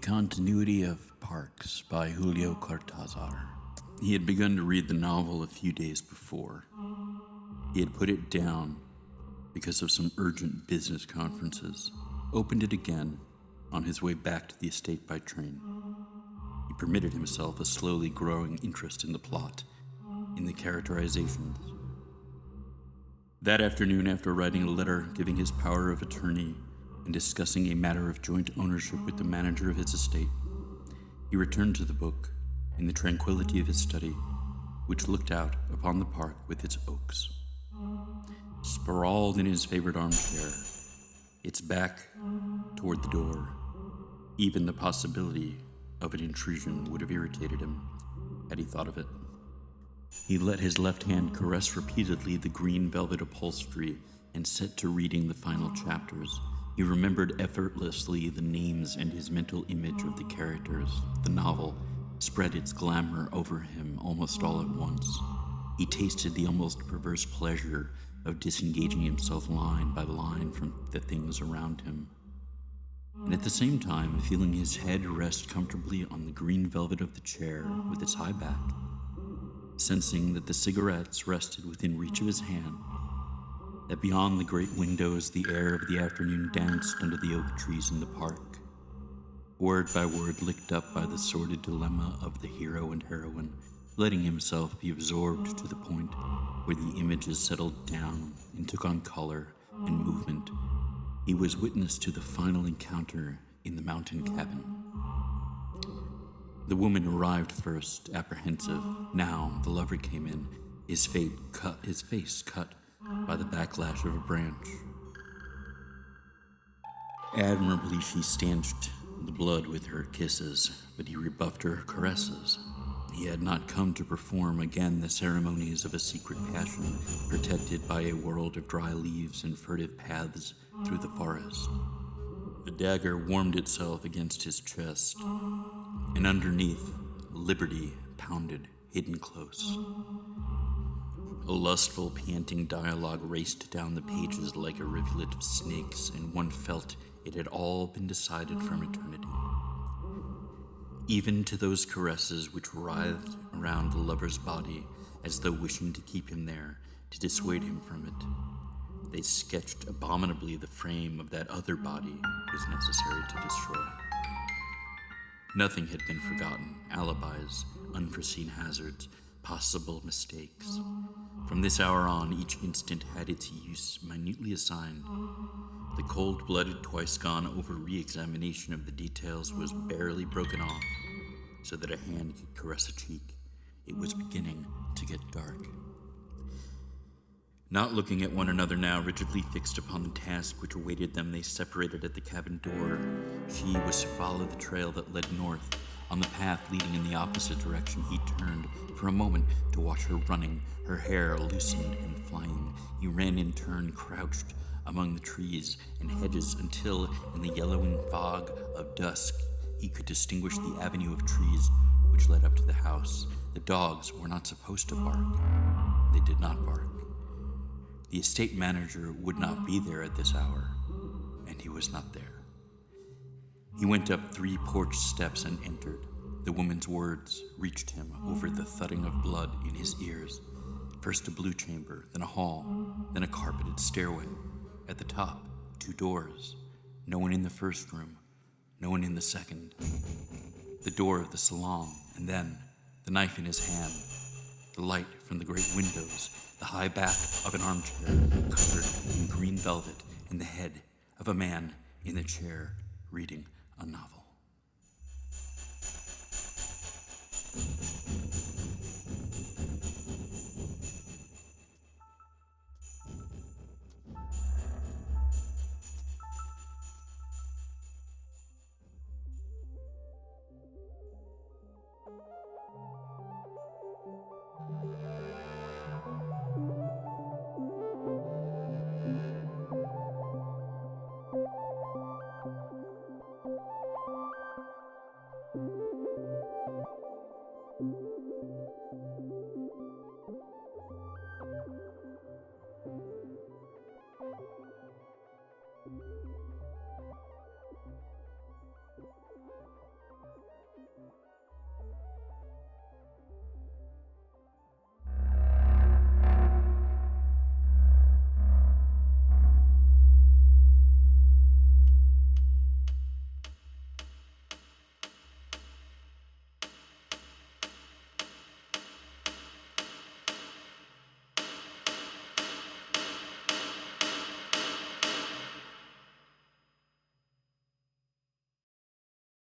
Continuity of Parks by Julio Cortazar. He had begun to read the novel a few days before. He had put it down because of some urgent business conferences, opened it again on his way back to the estate by train. He permitted himself a slowly growing interest in the plot, in the characterizations. That afternoon, after writing a letter giving his power of attorney and discussing a matter of joint ownership with the manager of his estate, he returned to the book in the tranquility of his study, which looked out upon the park with its oaks. Sprawled in his favorite armchair, its back toward the door, even the possibility of an intrusion would have irritated him had he thought of it. He let his left hand caress repeatedly the green velvet upholstery and set to reading the final chapters. He remembered effortlessly the names, and his mental image of the characters. The novel spread its glamour over him almost all at once. He tasted the almost perverse pleasure of disengaging himself line by line from the things around him, and at the same time feeling his head rest comfortably on the green velvet of the chair with its high back, sensing that the cigarettes rested within reach of his hand, that beyond the great windows the air of the afternoon danced under the oak trees in the park, word by word licked up by the sordid dilemma of the hero and heroine, letting himself be absorbed to the point where the images settled down and took on color and movement. He was witness to the final encounter in the mountain cabin. The woman arrived first, apprehensive. Now the lover came in, his face cut by the backlash of a branch. Admirably she stanched the blood with her kisses, but he rebuffed her caresses. He had not come to perform again the ceremonies of a secret passion, protected by a world of dry leaves and furtive paths through the forest. The dagger warmed itself against his chest, and underneath, liberty pounded, hidden close. A lustful, panting dialogue raced down the pages like a rivulet of snakes, and one felt it had all been decided from eternity. Even to those caresses which writhed around the lover's body as though wishing to keep him there, to dissuade him from it, they sketched abominably the frame of that other body it was necessary to destroy. Nothing had been forgotten: alibis, unforeseen hazards, possible mistakes. From this hour on, each instant had its use minutely assigned. The cold-blooded, twice-gone-over re-examination of the details was barely broken off, so that a hand could caress a cheek. It was beginning to get dark. Not looking at one another now, rigidly fixed upon the task which awaited them, they separated at the cabin door. She was to follow the trail that led north. On the path leading in the opposite direction, he turned for a moment to watch her running, her hair loosened and flying. He ran in turn, crouched among the trees and hedges until, in the yellowing fog of dusk, he could distinguish the avenue of trees which led up to the house. The dogs were not supposed to bark. They did not bark. The estate manager would not be there at this hour, and he was not there. He went up 3 porch steps and entered. The woman's words reached him over the thudding of blood in his ears. First a blue chamber, then a hall, then a carpeted stairway. At the top, 2 doors. No one in the first room, no one in the second. The door of the salon, and then, the knife in his hand, the light from the great windows, the high back of an armchair covered in green velvet, and the head of a man in the chair reading a novel.